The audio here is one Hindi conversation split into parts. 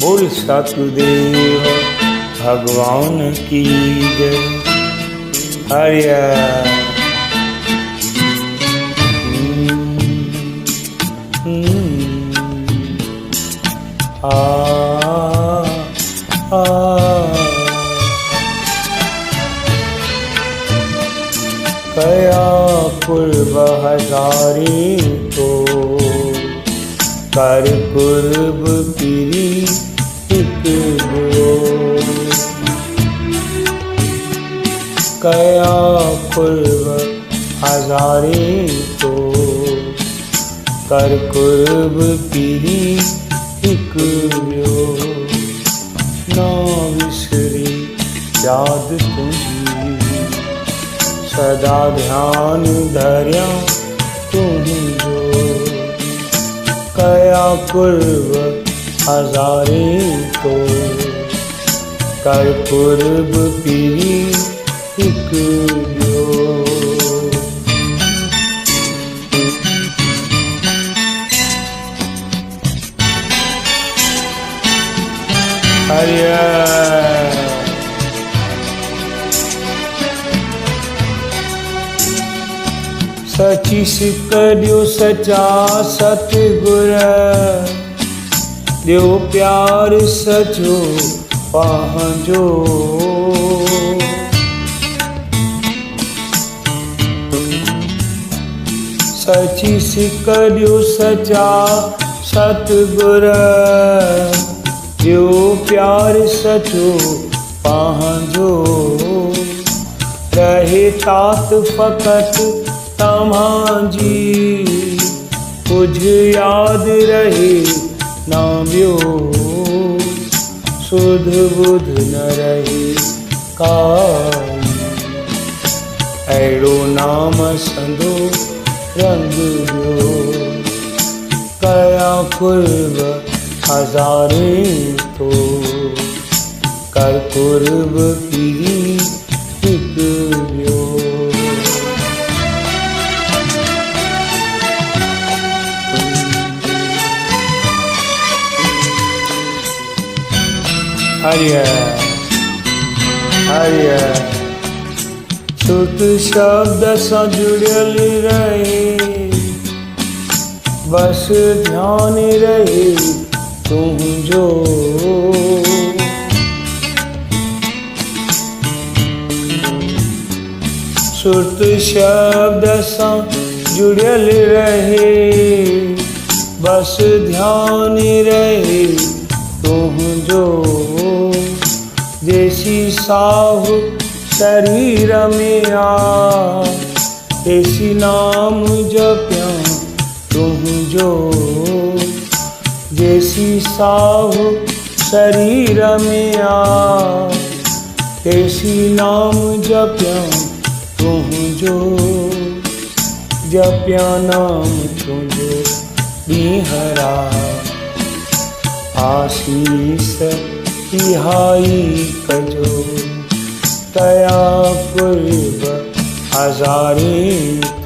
बोल सतदेव भगवान की जय। हरिया आ आ कया पूर्व हजारी तो कर पूर्व पीरी एक गो। कया पूर्व हजारी तो कर पूर्व पीरी एक गो। ना विसरी याद तुझी सदा ध्यान धर्या तुम जो। कया पूर्व हजारे तो कर पूर्व पीरी एक जो। हरिया सचीस करियो सचा सतगुर दियो प्यार सचो पहंजो। सचीस करियो सचा सतगुर दियो प्यार सचो पहंजो। रहे तात फकत तमांजी कुछ याद रहे ना ब्यो। सुध बुध न रहे काई ऐड़ो नाम संदो रंग ब्यो। कया पूर्व हजारे तो कर पूर्व पीरी एक ब्यो। हरिया हरिया सुत शब्द से जुड़ल रहे बस ध्यान रहे तुम जो। सुत शब्द से जुड़ल रहे बस ध्यान रहे तुम जो। जैसी साहु शरीर में आ ऐसी नाम जप्या तुम जो। जैसी साहु शरीर में आ ऐसी नाम जप्या तुम जो। जप्या नाम तुझो बिहरा आशीष तिहाई कजो। कया पूर्व हजारे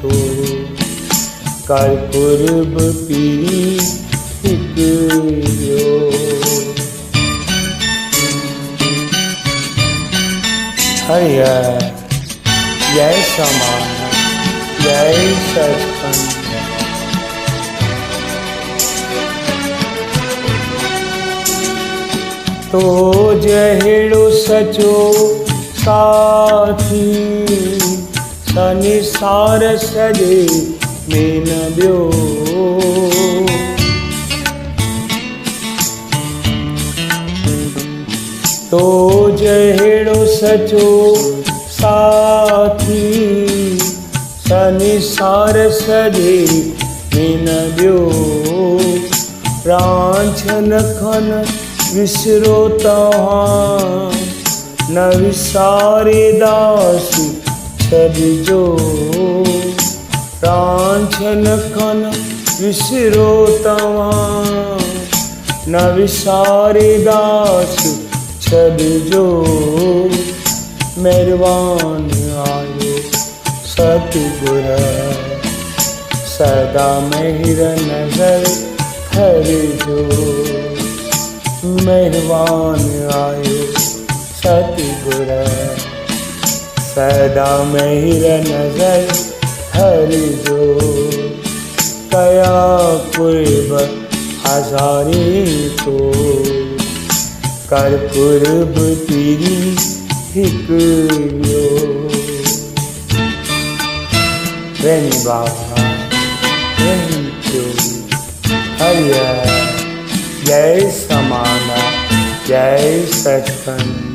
तो कर पूर्व पीरी एक जो। हरिया जय समान जय सचखंड। तो जहिड़ो सचो साथी संसार सॼे में न ॿियो। तो जहिड़ो सचो साथी संसार सॼे में न ॿियो। प्रांछन खन विसरो तव्हां न विसारे दास छॾिजो। प्रांछन खन विसरो तव्हां न विसारे दास छॾिजो। महिरबान आयो सतगुर सदा महिर नज़र हरिजो। मेहरबान आयो सतगुर सदा मेहर नजर हरि जो कया पूर्व हजारी को कर पूर्व तेरी हिक यो प्रेमी बाबा प्रेमी क्यों हरिया जय समाना जय सचखंड।